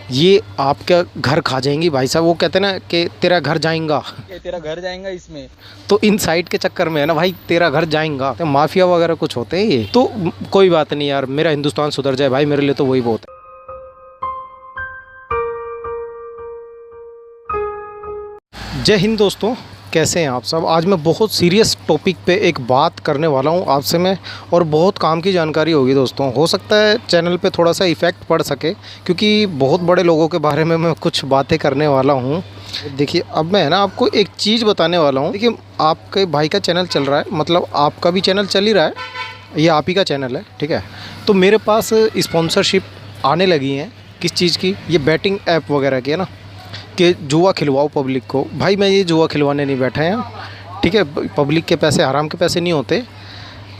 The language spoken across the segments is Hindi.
ये आपका घर खा जाएंगी भाई साहब। वो कहते हैं ना कि तेरा घर जाएगा, ये तेरा घर जाएगा इसमें। तो इन साइट के चक्कर में है ना भाई, तेरा घर जाएगा। तो माफिया वगैरह कुछ होते हैं ये तो। कोई बात नहीं यार, मेरा हिंदुस्तान सुधर जाए भाई, मेरे लिए तो वही बहुत है। जय हिंद दोस्तों, कैसे हैं आप सब। आज मैं बहुत सीरियस टॉपिक पे एक बात करने वाला हूँ आपसे मैं, और बहुत काम की जानकारी होगी दोस्तों। हो सकता है चैनल पे थोड़ा सा इफ़ेक्ट पड़ सके, क्योंकि बहुत बड़े लोगों के बारे में मैं कुछ बातें करने वाला हूँ। देखिए, अब मैं ना आपको एक चीज़ बताने वाला हूँ। देखिए, आपके भाई का चैनल चल रहा है, मतलब आपका भी चैनल चल ही रहा है, ये आप ही का चैनल है, ठीक है। तो मेरे पास स्पॉन्सरशिप आने लगी हैं। किस चीज़ की? ये बैटिंग ऐप वगैरह की है ना, कि जुआ खिलवाओ पब्लिक को। भाई मैं ये जुआ खिलवाने नहीं बैठा है, ठीक है। पब्लिक के पैसे, हराम के पैसे नहीं होते।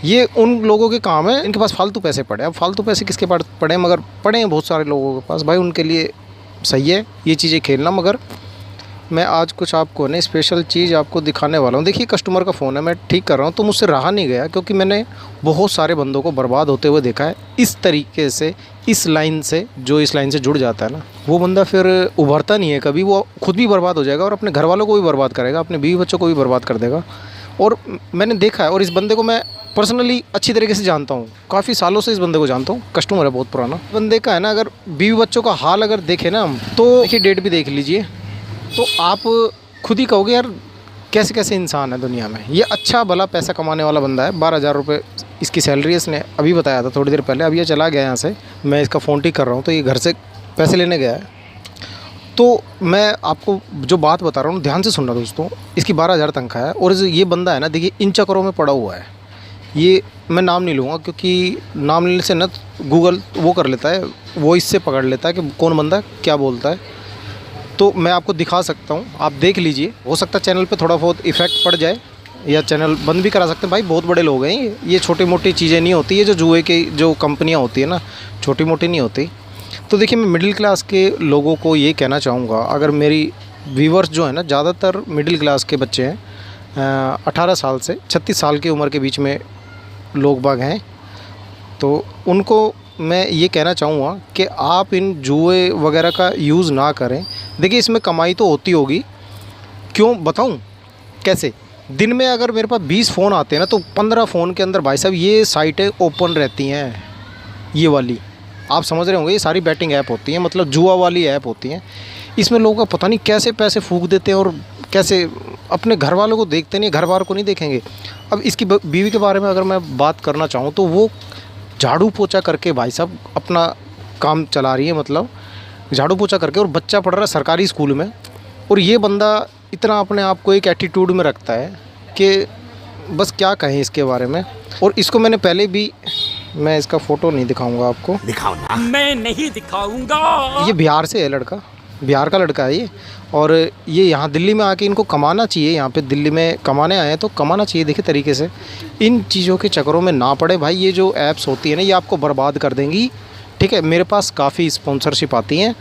ये उन लोगों के काम है, इनके पास फालतू पैसे पड़े। अब फालतू पैसे किसके पास पड़े हैं? मगर पड़े हैं बहुत सारे लोगों के पास भाई, उनके लिए सही है ये चीज़ें खेलना। मगर मैं आज कुछ आपको ना स्पेशल चीज़ आपको दिखाने वाला हूँ। देखिए, कस्टमर का फ़ोन है, मैं ठीक कर रहा हूँ, तो मुझसे रहा नहीं गया, क्योंकि मैंने बहुत सारे बंदों को बर्बाद होते हुए देखा है इस तरीके से, इस लाइन से। जो इस लाइन से जुड़ जाता है ना, वो बंदा फिर उभरता नहीं है कभी। वो खुद भी बर्बाद हो जाएगा और अपने घर वालों को भी बर्बाद करेगा, अपने बीवी बच्चों को भी बर्बाद कर देगा। और मैंने देखा है, और इस बंदे को मैं पर्सनली अच्छी तरीके से जानता हूँ, काफ़ी सालों से इस बंदे को जानता हूँ, कस्टमर है बहुत पुराना। बंदे का है ना, अगर बीवी बच्चों का हाल अगर देखें ना हम, तो देखिए डेट भी देख लीजिए, तो आप खुद ही कहोगे यार कैसे कैसे इंसान है दुनिया में। ये अच्छा भला पैसा कमाने वाला बंदा है। 12,000 रुपये इसकी सैलरी है, इसने अभी बताया था थोड़ी देर पहले। अब ये चला गया यहाँ से, मैं इसका फ़ोन ठीक कर रहा हूँ, तो ये घर से पैसे लेने गया है। तो मैं आपको जो बात बता रहा हूँ ध्यान से सुनना दोस्तों। इसकी 12,000 तनख्वाह है, और ये बंदा है ना, देखिए इन चक्करों में पड़ा हुआ है। ये मैं नाम नहीं लूँगा, क्योंकि नाम लेने से ना गूगल वो कर लेता है, वॉइस से पकड़ लेता है कि कौन बंदा क्या बोलता है। तो मैं आपको दिखा सकता हूँ, आप देख लीजिए। हो सकता है चैनल पे थोड़ा बहुत इफ़ेक्ट पड़ जाए, या चैनल बंद भी करा सकते हैं भाई। बहुत बड़े लोग हैं ये छोटी मोटी चीज़ें नहीं होती। ये जो जुए की जो कंपनियाँ होती है ना, छोटी मोटी नहीं होती। तो देखिए, मैं मिडिल क्लास के लोगों को ये कहना चाहूँगा, अगर मेरी व्यूवर्स जो है ना, ज़्यादातर मिडिल क्लास के बच्चे हैं, 18 साल से 36 साल की उम्र के बीच में लोग बाग हैं। तो उनको मैं ये कहना चाहूँगा कि आप इन जुए वगैरह का यूज़ ना करें। देखिए, इसमें कमाई तो होती होगी, क्यों बताऊँ कैसे। दिन में अगर मेरे पास 20 फ़ोन आते हैं ना, तो 15 फ़ोन के अंदर भाई साहब ये साइटें ओपन रहती हैं। ये वाली आप समझ रहे होंगे, ये सारी बैटिंग ऐप होती हैं, मतलब जुआ वाली ऐप होती हैं। इसमें लोगों का पता नहीं कैसे पैसे फूंक देते हैं, और कैसे अपने घर वालों को देखते नहीं, घर वालों को नहीं देखेंगे। अब इसकी बीवी के बारे में अगर मैं बात करना चाहूँ, तो वो झाड़ू पोछा करके भाई साहब अपना काम चला रही है, मतलब झाड़ू पोछा करके, और बच्चा पढ़ रहा है सरकारी स्कूल में। और ये बंदा इतना अपने आप को एक एटीट्यूड में रखता है कि बस क्या कहें इसके बारे में। और इसको मैंने पहले भी, मैं इसका फ़ोटो नहीं दिखाऊंगा आपको, दिखाओ ना। मैं नहीं दिखाऊंगा। ये बिहार से है लड़का, बिहार का लड़का है ये। और ये यहाँ दिल्ली में आके इनको कमाना चाहिए, यहाँ पे दिल्ली में कमाने आए हैं तो कमाना चाहिए। देखिए तरीके से, इन चीज़ों के चक्करों में ना पड़े भाई। ये जो ऐप्स होती है ना, ये आपको बर्बाद कर देंगी, ठीक है। मेरे पास काफ़ी स्पॉन्सरशिप आती हैं।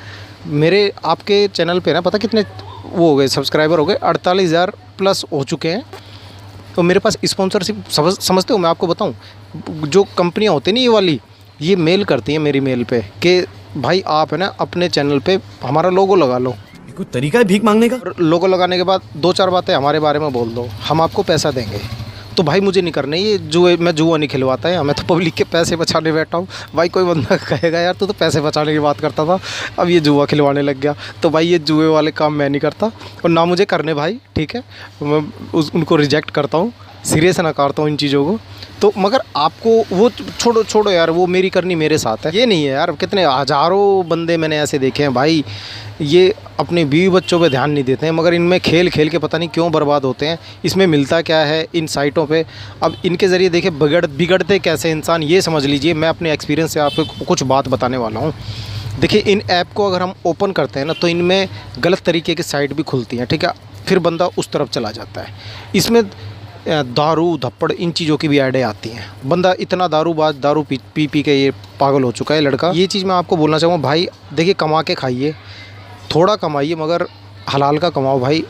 मेरे आपके चैनल पे ना पता कितने वो हो गए, सब्सक्राइबर हो गए 48,000 प्लस हो चुके हैं। तो मेरे पास स्पॉन्सरशिप समझते हो, मैं आपको बताऊं, जो कंपनियां होती हैं ना ये वाली, ये मेल करती हैं मेरी मेल पे कि भाई आप है ना अपने चैनल पे हमारा लोगो लगा लो। कोई तरीका है भीख मांगने का? और लोगो लगाने के बाद 2-4 बातें हमारे बारे में बोल दो, हम आपको पैसा देंगे। तो भाई मुझे नहीं करना ये जुए, मैं जुआ नहीं खिलवाता है, मैं तो पब्लिक के पैसे बचाने बैठा हूँ भाई। कोई बंदा कहेगा यार तू तो पैसे बचाने की बात करता था, अब ये जुआ खिलवाने लग गया। तो भाई ये जुए वाले काम मैं नहीं करता, और ना मुझे करने भाई, ठीक है। मैं उनको रिजेक्ट करता हूँ, सीरियस नकारता हूँ इन चीज़ों को। तो मगर आपको वो छोड़ो यार, वो मेरी करनी मेरे साथ है, ये नहीं है यार। कितने हज़ारों बंदे मैंने ऐसे देखे हैं भाई, ये अपने बीवी बच्चों पे ध्यान नहीं देते हैं, मगर इनमें खेल खेल के पता नहीं क्यों बर्बाद होते हैं। इसमें मिलता क्या है इन साइटों पे? अब इनके ज़रिए देखिए बिगड़ते कैसे इंसान, ये समझ लीजिए। मैं अपने एक्सपीरियंस से आपको कुछ बात बताने वाला हूँ। देखिए, इन ऐप को अगर हम ओपन करते हैं ना, तो इनमें गलत तरीके की साइट भी खुलती हैं, ठीक है। फिर बंदा उस तरफ चला जाता है। इसमें दारू धप्पड़ इन चीज़ों की भी ऐडें आती हैं। बंदा इतना दारू पी के ये पागल हो चुका है लड़का। ये चीज़ मैं आपको बोलना चाहूँगा भाई, देखिए कमा के खाइए, थोड़ा कमाइए, मगर हलाल का कमाओ भाई।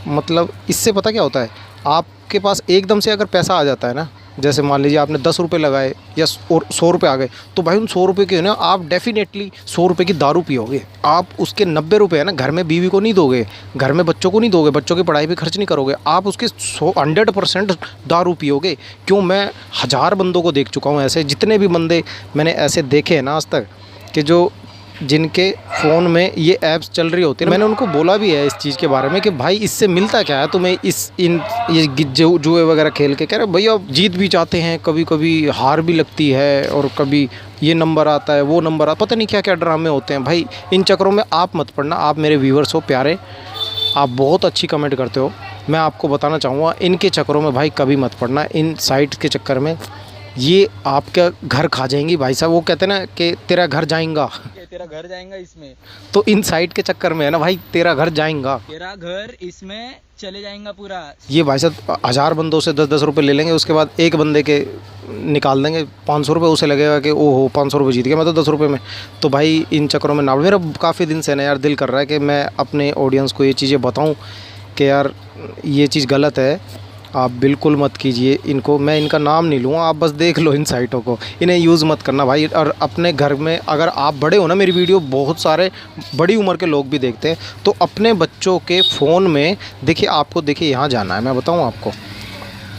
मतलब इससे पता क्या होता है, आपके पास एकदम से अगर पैसा आ जाता है ना, जैसे मान लीजिए आपने 10 रुपये लगाए या और 100 रुपये आ गए, तो भाई उन 100 रुपये के ना आप डेफिनेटली 100 रुपये की दारू पियोगे। आप उसके 90 रुपये है ना घर में बीवी को नहीं दोगे, घर में बच्चों को नहीं दोगे, बच्चों की पढ़ाई पे खर्च नहीं करोगे, आप उसके 100% दारू पियोगे। क्यों, मैं 1000 बंदों को देख चुका हूँ ऐसे, जितने भी बंदे मैंने ऐसे देखे हैं ना आज तक, कि जो जिनके फ़ोन में ये ऐप्स चल रही होती है, मैंने उनको बोला भी है इस चीज़ के बारे में कि भाई इससे मिलता क्या है तुम्हें, ये जुए वगैरह खेल के। कह रहे भैया जीत भी जाते हैं, कभी कभी हार भी लगती है, और कभी ये नंबर आता है, वो नंबर आता, पता नहीं क्या क्या ड्रामे होते हैं। भाई इन चक्करों में आप मत पड़ना। आप मेरे व्यूवर्स हो प्यारे, आप बहुत अच्छी कमेंट करते हो, मैं आपको बताना चाहूँगा इनके चक्करों में भाई कभी मत पड़ना। इन साइट्स के चक्कर में ये आपका घर खा जाएंगी भाई साहब। वो कहते हैं ना कि तेरा घर जाएगा, तेरा घर जाएगा इसमें, तो इन साइट के चक्कर में है ना भाई, तेरा घर जाएगा, तेरा घर इसमें चले जाएगा पूरा। ये भाई साहब 1000 बंदों से 10-10 रुपये ले लेंगे, उसके बाद एक बंदे के निकाल देंगे 500 रुपये, उसे लगेगा कि ओहो 500 रुपये जीत गया मैं तो 10 रुपये में। तो भाई इन चक्करों में ना, मेरा काफ़ी दिन से ना यार दिल कर रहा है कि मैं अपने ऑडियंस को ये चीज़ें बताऊँ कि यार ये चीज़ गलत है, आप बिल्कुल मत कीजिए इनको। मैं इनका नाम नहीं लूँगा, आप बस देख लो इन साइटों को, इन्हें यूज़ मत करना भाई। और अपने घर में अगर आप बड़े हो ना, मेरी वीडियो बहुत सारे बड़ी उम्र के लोग भी देखते हैं, तो अपने बच्चों के फ़ोन में देखिए, आपको देखिए यहाँ जाना है, मैं बताऊँ आपको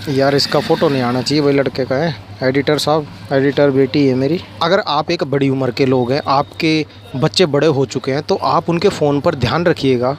यार, इसका फ़ोटो नहीं आना चाहिए भाई, लड़के का है, एडिटर साहब, एडिटर बेटी है मेरी। अगर आप एक बड़ी उम्र के लोग हैं, आपके बच्चे बड़े हो चुके हैं, तो आप उनके फ़ोन पर ध्यान रखिएगा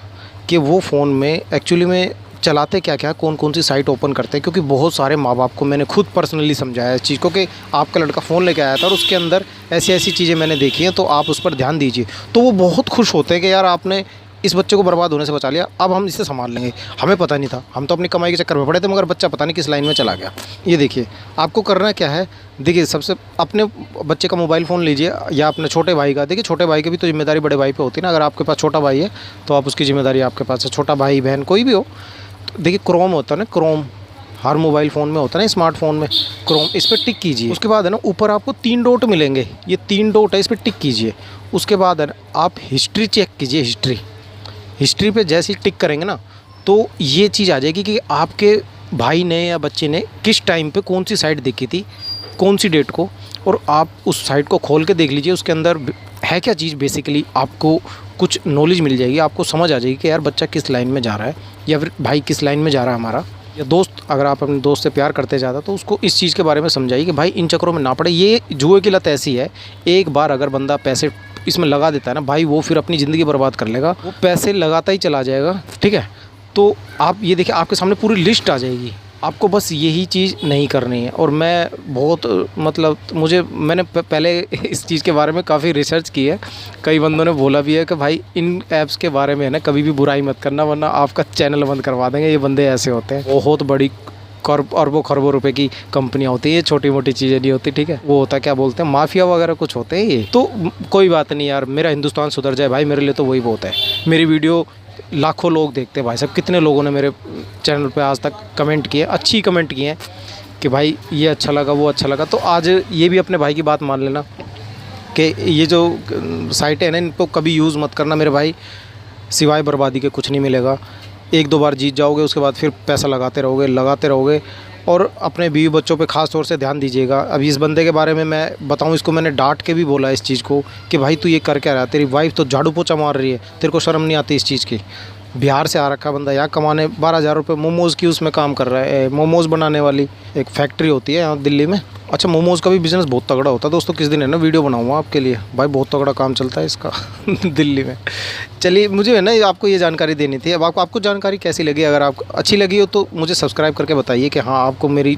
कि वो फ़ोन में एक्चुअली में चलाते क्या क्या, कौन कौन सी साइट ओपन करते हैं। क्योंकि बहुत सारे माँ बाप को मैंने खुद पर्सनली समझाया इस चीज़ को कि आपका लड़का फ़ोन लेके आया था और उसके अंदर ऐसी ऐसी चीज़ें मैंने देखी हैं, तो आप उस पर ध्यान दीजिए। तो वो बहुत खुश होते हैं कि यार आपने इस बच्चे को बर्बाद होने से बचा लिया, अब हम इसे संभाल लेंगे। हमें पता नहीं था, हम तो अपनी कमाई के चक्कर में पड़े थे, मगर बच्चा पता नहीं किस लाइन में चला गया। ये देखिए, आपको करना क्या है, देखिए सबसे अपने बच्चे का मोबाइल फ़ोन लीजिए या अपने छोटे भाई का। देखिए छोटे भाई की भी तो जिम्मेदारी बड़े भाई पे होती है ना। अगर आपके पास छोटा भाई है तो आप उसकी जिम्मेदारी आपके पास है, छोटा भाई बहन कोई भी हो। देखिए क्रोम होता है ना, क्रोम हर मोबाइल फ़ोन में होता है ना, स्मार्टफोन में क्रोम, इस पर टिक कीजिए। उसके बाद है ना ऊपर आपको 3 डॉट मिलेंगे, ये 3 डॉट है, इस पर टिक कीजिए। उसके बाद है ना आप हिस्ट्री चेक कीजिए। हिस्ट्री पे जैसे ही टिक करेंगे ना, तो ये चीज़ आ जाएगी कि आपके भाई ने या बच्चे ने किस टाइम पे कौन सी साइट देखी थी, कौन सी डेट को, और आप उस साइट को खोल के देख लीजिए उसके अंदर है क्या चीज़। बेसिकली आपको कुछ नॉलेज मिल जाएगी, आपको समझ आ जाएगी कि यार बच्चा किस लाइन में जा रहा है, या फिर भाई किस लाइन में जा रहा है हमारा, या दोस्त अगर आप अपने दोस्त से प्यार करते ज़्यादा, तो उसको इस चीज़ के बारे में समझाइए कि भाई इन चक्करों में ना पड़े। ये जुए की लत ऐसी है, एक बार अगर बंदा पैसे इसमें लगा देता है ना भाई, वो फिर अपनी ज़िंदगी बर्बाद कर लेगा, वो पैसे लगाता ही चला जाएगा। ठीक है, तो आप ये देखिए आपके सामने पूरी लिस्ट आ जाएगी, आपको बस यही चीज़ नहीं करनी है। और मैं बहुत मतलब मैंने पहले इस चीज़ के बारे में काफ़ी रिसर्च की है, कई बंदों ने बोला भी है कि भाई इन ऐप्स के बारे में है ना कभी भी बुराई मत करना, वरना आपका चैनल बंद करवा देंगे। ये बंदे ऐसे होते हैं, बहुत बड़ी अरबों खरबों रुपए की कंपनियां होती है, ये छोटी मोटी चीज़ें नहीं होती। ठीक है, वो होता है क्या बोलते हैं, माफिया वगैरह कुछ होते हैं ये। तो कोई बात नहीं यार, मेरा हिंदुस्तान सुधर जाए भाई, मेरे लिए तो वही बहुत है। मेरी वीडियो लाखों लोग देखते हैं भाई साहब, कितने लोगों ने मेरे चैनल पे आज तक कमेंट किए, अच्छी कमेंट किए हैं कि भाई ये अच्छा लगा, वो अच्छा लगा। तो आज ये भी अपने भाई की बात मान लेना कि ये जो साइटें हैं ना, इनको कभी यूज़ मत करना मेरे भाई, सिवाय बर्बादी के कुछ नहीं मिलेगा। 1-2 बार जीत जाओगे, उसके बाद फिर पैसा लगाते रहोगे। और अपने बीवी बच्चों पे ख़ास तौर से ध्यान दीजिएगा। अभी इस बंदे के बारे में मैं बताऊं, इसको मैंने डांट के भी बोला इस चीज़ को कि भाई तू ये कर क्या रहा है, तेरी वाइफ तो झाड़ू पोछा मार रही है, तेरे को शर्म नहीं आती इस चीज़ की। बिहार से आ रखा बंदा, यहाँ कमाने 12,000 रुपये मोमोज़ की उसमें काम कर रहा है। मोमोज़ बनाने वाली एक फैक्ट्री होती है यहाँ दिल्ली में। अच्छा, मोमोज़ का भी बिज़नेस बहुत तगड़ा होता है दोस्तों, किस दिन है ना वीडियो बनाऊँगा आपके लिए भाई, बहुत तगड़ा काम चलता है इसका दिल्ली में। चलिए, मुझे है ना आपको ये जानकारी देनी थी। अब आपको जानकारी कैसी लगी, अगर आपको अच्छी लगी हो तो मुझे सब्सक्राइब करके बताइए कि हाँ आपको मेरी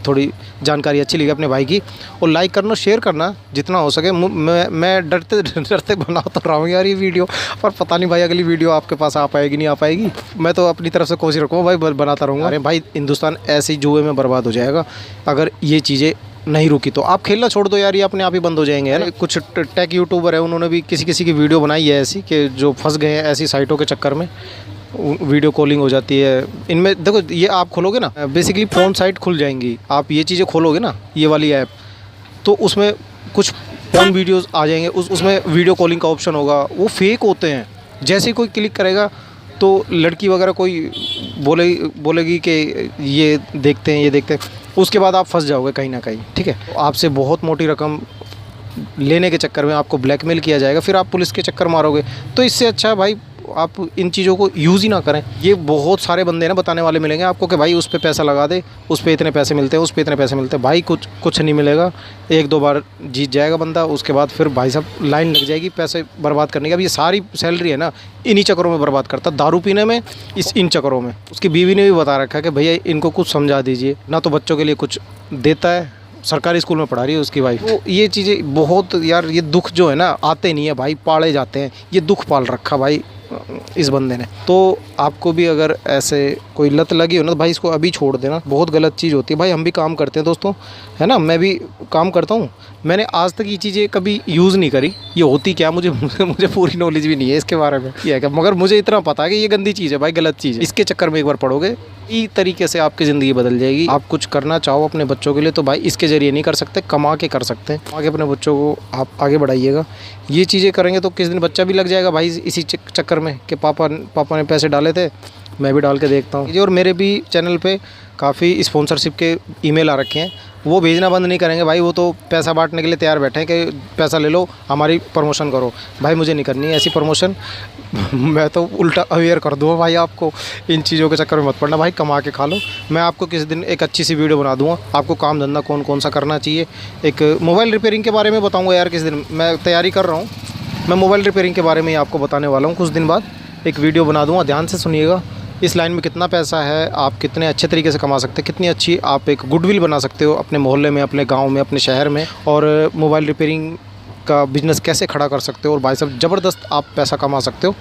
थोड़ी जानकारी अच्छी लगी अपने भाई की, और लाइक करना, शेयर करना जितना हो सके। मैं डरते बना तो रहा हूँ यार ये वीडियो, पर पता नहीं भाई अगली वीडियो आपके पास आ पाएगी नहीं आ पाएगी। मैं तो अपनी तरफ से कोशिश रखूँगा भाई, बनाता रहूँगा। अरे भाई हिंदुस्तान ऐसे ही जुए में बर्बाद हो जाएगा अगर ये चीज़ें नहीं रुकी तो। आप खेलना छोड़ दो यार, ये अपने आप ही बंद हो जाएंगे, है ना। कुछ टेक यूट्यूबर है, उन्होंने भी किसी की वीडियो बनाई है ऐसी कि जो फंस गए हैं ऐसी साइटों के चक्कर में, वीडियो कॉलिंग हो जाती है इनमें। देखो ये आप खोलोगे ना, बेसिकली फ़ोन साइट खुल जाएंगी, आप ये चीज़ें खोलोगे ना ये वाली ऐप, तो उसमें कुछ फ़ोन वीडियोस आ जाएंगे, उसमें वीडियो कॉलिंग का ऑप्शन होगा, वो फेक होते हैं। जैसे ही कोई क्लिक करेगा तो लड़की वगैरह कोई बोलेगी कि ये देखते हैं, उसके बाद आप फंस जाओगे कहीं ना कहीं, ठीक है। तो आपसे बहुत मोटी रकम लेने के चक्कर में आपको ब्लैकमेल किया जाएगा, फिर आप पुलिस के चक्कर मारोगे। तो इससे अच्छा भाई आप इन चीज़ों को यूज़ ही ना करें। ये बहुत सारे बंदे ना बताने वाले मिलेंगे आपको कि भाई उस पे पैसा लगा दे, उस पे इतने पैसे मिलते हैं, उस पे इतने पैसे मिलते हैं। भाई कुछ नहीं मिलेगा। एक दो बार जीत जाएगा बंदा, उसके बाद फिर भाई साहब लाइन लग जाएगी पैसे बर्बाद करने की। अब ये सारी सैलरी है ना इन्हीं चक्करों में बर्बाद करता, दारू पीने में, इन चक्करों में। उसकी बीवी ने भी बता रखा है कि भैया इनको कुछ समझा दीजिए, ना तो बच्चों के लिए कुछ देता है, सरकारी स्कूल में पढ़ा रही है उसकी वाइफ। तो ये चीज़ें बहुत यार, ये दुख जो है ना आते नहीं है भाई, पाले जाते हैं। ये दुख पाल रखा भाई इस बंदे ने। तो आपको भी अगर ऐसे कोई लत लगी हो ना तो भाई इसको अभी छोड़ देना, बहुत गलत चीज़ होती है। भाई हम भी काम करते हैं दोस्तों, है ना, मैं भी काम करता हूँ। मैंने आज तक ये चीज़ें कभी यूज़ नहीं करी। ये होती क्या मुझे पूरी नॉलेज भी नहीं है इसके बारे में, ये है क्या, मगर मुझे इतना पता है कि ये गंदी चीज़ है भाई, गलत चीज़ है। इसके चक्कर में एक बार पड़ोगे इस तरीके से आपकी ज़िंदगी बदल जाएगी। आप कुछ करना चाहो अपने बच्चों के लिए तो भाई इसके ज़रिए नहीं कर सकते, कमा के कर सकते हैं। आगे अपने बच्चों को आप आगे बढ़ाइएगा। ये चीज़ें करेंगे तो किस दिन बच्चा भी लग जाएगा भाई इसी चक्कर में कि पापा ने पैसे डाले थे, मैं भी डाल के देखता हूँ। और मेरे भी चैनल पे काफ़ी स्पॉन्सरशिप के ईमेल आ रखे हैं, वो भेजना बंद नहीं करेंगे भाई। वो तो पैसा बांटने के लिए तैयार बैठे हैं कि पैसा ले लो हमारी प्रमोशन करो। भाई मुझे नहीं करनी है ऐसी प्रमोशन। मैं तो उल्टा अवेयर कर दूँगा भाई आपको, इन चीज़ों के चक्कर में मत पड़ना भाई, कमा के खा लो। मैं आपको किसी दिन एक अच्छी सी वीडियो बना दूँगा, आपको काम धंधा कौन कौन सा करना चाहिए। एक मोबाइल रिपेयरिंग के बारे में बताऊँगा यार, किसी दिन मैं तैयारी कर रहा हूँ, मैं मोबाइल रिपेयरिंग के बारे में ही आपको बताने वाला हूँ। कुछ दिन बाद एक वीडियो बना दूँगा, ध्यान से सुनिएगा। इस लाइन में कितना पैसा है, आप कितने अच्छे तरीके से कमा सकते हैं, कितनी अच्छी आप एक गुडविल बना सकते हो अपने मोहल्ले में, अपने गांव में, अपने शहर में, और मोबाइल रिपेयरिंग का बिज़नेस कैसे खड़ा कर सकते हो और भाई साहब ज़बरदस्त आप पैसा कमा सकते हो।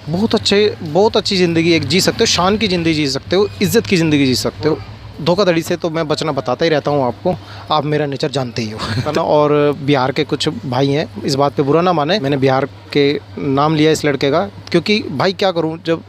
बहुत अच्छी ज़िंदगी एक जी सकते हो, शान की ज़िंदगी जी सकते हो, इज़्ज़त की ज़िंदगी जी सकते हो। धोखाधड़ी से तो मैं बचना बताता ही रहता हूँ आपको, आप मेरा नेचर जानते ही हो, है ना। और बिहार के कुछ भाई हैं, इस बात पे बुरा ना माने, मैंने बिहार के नाम लिया इस लड़के का, क्योंकि भाई क्या करूँ, जब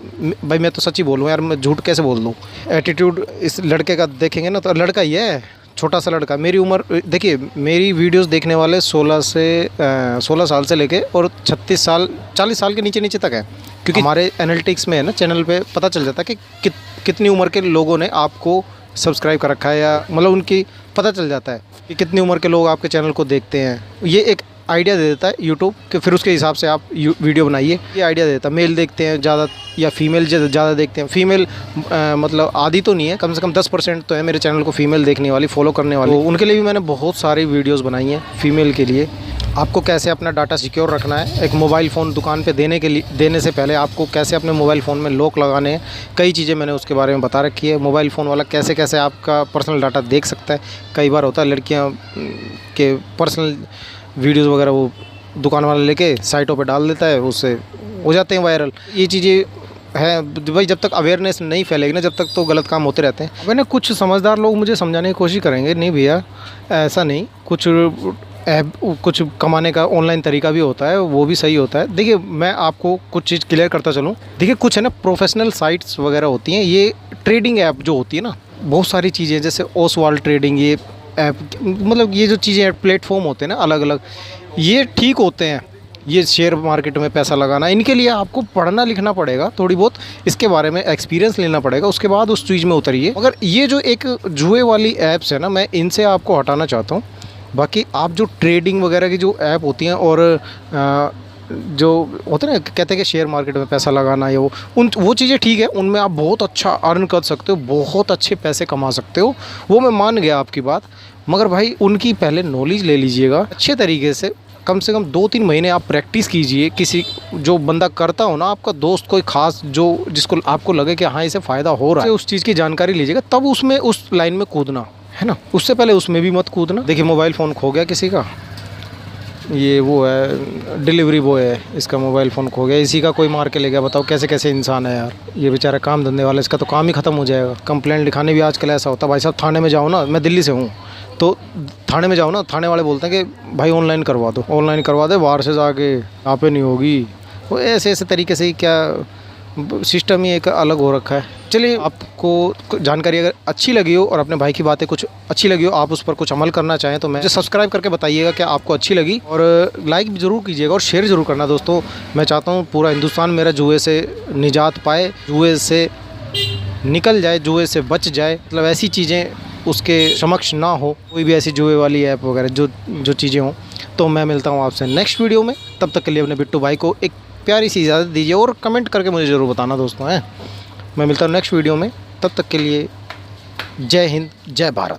भाई मैं तो सच ही बोलूँ यार, मैं झूठ कैसे बोल दूँ। एटीट्यूड इस लड़के का देखेंगे ना तो लड़का ही है, छोटा सा लड़का। मेरी उम्र देखिए, मेरी वीडियोस देखने वाले 16 साल से लेके और 36 साल 40 साल के नीचे तक है, क्योंकि हमारे एनालिटिक्स में है ना चैनल पे पता चल जाता है कि कितनी उम्र के लोगों ने आपको सब्सक्राइब कर रखा है, या मतलब उनकी पता चल जाता है कि कितनी उम्र के लोग आपके चैनल को देखते हैं। ये एक आइडिया दे देता है यूट्यूब कि फिर उसके हिसाब से आप वीडियो बनाइए। ये आइडिया देता है, मेल देखते हैं ज़्यादा या फीमेल ज़्यादा देखते हैं। फीमेल मतलब आधी तो नहीं है, कम से कम 10% तो है मेरे चैनल को फीमेल देखने वाली, फॉलो करने वाली। तो उनके लिए भी मैंने बहुत सारी वीडियोज़ बनाई हैं फीमेल के लिए। आपको कैसे अपना डाटा सिक्योर रखना है, एक मोबाइल फ़ोन दुकान पे देने से पहले आपको कैसे अपने मोबाइल फ़ोन में लॉक लगाने हैं, कई चीज़ें मैंने उसके बारे में बता रखी है। मोबाइल फ़ोन वाला कैसे आपका पर्सनल डाटा देख सकता है। कई बार होता है लड़कियां के पर्सनल वीडियोज़ वगैरह वो दुकान वाला लेके साइटों पे डाल देता है, उससे हो जाते हैं वायरल। ये चीज़ें है भाई, जब तक अवेयरनेस नहीं फैलेगी ना, जब तक तो गलत काम होते रहते हैं। मैंने कुछ समझदार लोग मुझे समझाने की कोशिश करेंगे, नहीं भैया ऐसा नहीं, कुछ कमाने का ऑनलाइन तरीका भी होता है, वो भी सही होता है। देखिए मैं आपको कुछ चीज़ क्लियर करता चलूँ। देखिए कुछ है ना प्रोफेशनल साइट्स वगैरह होती हैं, ये ट्रेडिंग ऐप जो होती है ना, बहुत सारी चीज़ें जैसे ओसवाल्ड ट्रेडिंग, ये ऐप मतलब ये जो चीज़ें प्लेटफॉर्म होते हैं ना अलग अलग, ये ठीक होते हैं। ये शेयर मार्केट में पैसा लगाना, इनके लिए आपको पढ़ना लिखना पड़ेगा थोड़ी बहुत, इसके बारे में एक्सपीरियंस लेना पड़ेगा, उसके बाद उस चीज़ में उतरिए। मगर ये जो एक जुए वाली ऐप्स है ना, मैं इनसे आपको हटाना चाहता हूँ। बाकी आप जो ट्रेडिंग वगैरह की जो ऐप होती हैं और जो होते हैं ना कहते हैं कि शेयर मार्केट में पैसा लगाना या वो चीज़ें ठीक है, उनमें आप बहुत अच्छा अर्न कर सकते हो, बहुत अच्छे पैसे कमा सकते हो, वो मैं मान गया आपकी बात। मगर भाई उनकी पहले नॉलेज ले लीजिएगा अच्छे तरीके से, कम 2-3 महीने आप प्रैक्टिस कीजिए। किसी जो बंदा करता हो ना, आपका दोस्त कोई खास जो जिसको आपको लगे कि हाँ इसे फ़ायदा हो रहा है, उस चीज़ की जानकारी लीजिएगा, तब उसमें उस लाइन में कूदना, है ना। उससे पहले उसमें भी मत कूदना। देखिए मोबाइल फ़ोन खो गया किसी का, ये वो है डिलीवरी बॉय है, इसका मोबाइल फ़ोन खो गया, इसी का कोई मार के ले गया। बताओ कैसे इंसान है यार ये बेचारा, काम धंधे वाला, इसका तो काम ही ख़त्म हो जाएगा। कंप्लेंट लिखाने भी आजकल ऐसा होता है भाई साहब, थाने में जाओ ना, मैं दिल्ली से हूँ तो थाने में जाओ ना, थाने वाले बोलते हैं कि भाई ऑनलाइन करवा दे, बाहर से जाके यहाँ पे नहीं होगी। वो ऐसे तरीके से ही क्या सिस्टम ही एक अलग हो रखा है। चलिए आपको जानकारी अगर अच्छी लगी हो और अपने भाई की बातें कुछ अच्छी लगी हो, आप उस पर कुछ अमल करना चाहें तो मुझे सब्सक्राइब करके बताइएगा कि आपको अच्छी लगी, और लाइक ज़रूर कीजिएगा और शेयर ज़रूर करना दोस्तों। मैं चाहता हूँ पूरा हिंदुस्तान मेरा जुए से निजात पाए, जुए से निकल जाए, जुए से बच जाए, मतलब ऐसी चीज़ें उसके समक्ष ना हो, कोई भी ऐसी जुए वाली ऐप वगैरह जो चीज़ें हों। तो मैं मिलता हूँ आपसे नेक्स्ट वीडियो में। तब तक के लिए अपने बिट्टू भाई को एक प्यारी सी इजाज़त दीजिए और कमेंट करके मुझे ज़रूर बताना दोस्तों हैं। मैं मिलता हूँ नेक्स्ट वीडियो में, तब तक के लिए जय हिंद, जय भारत।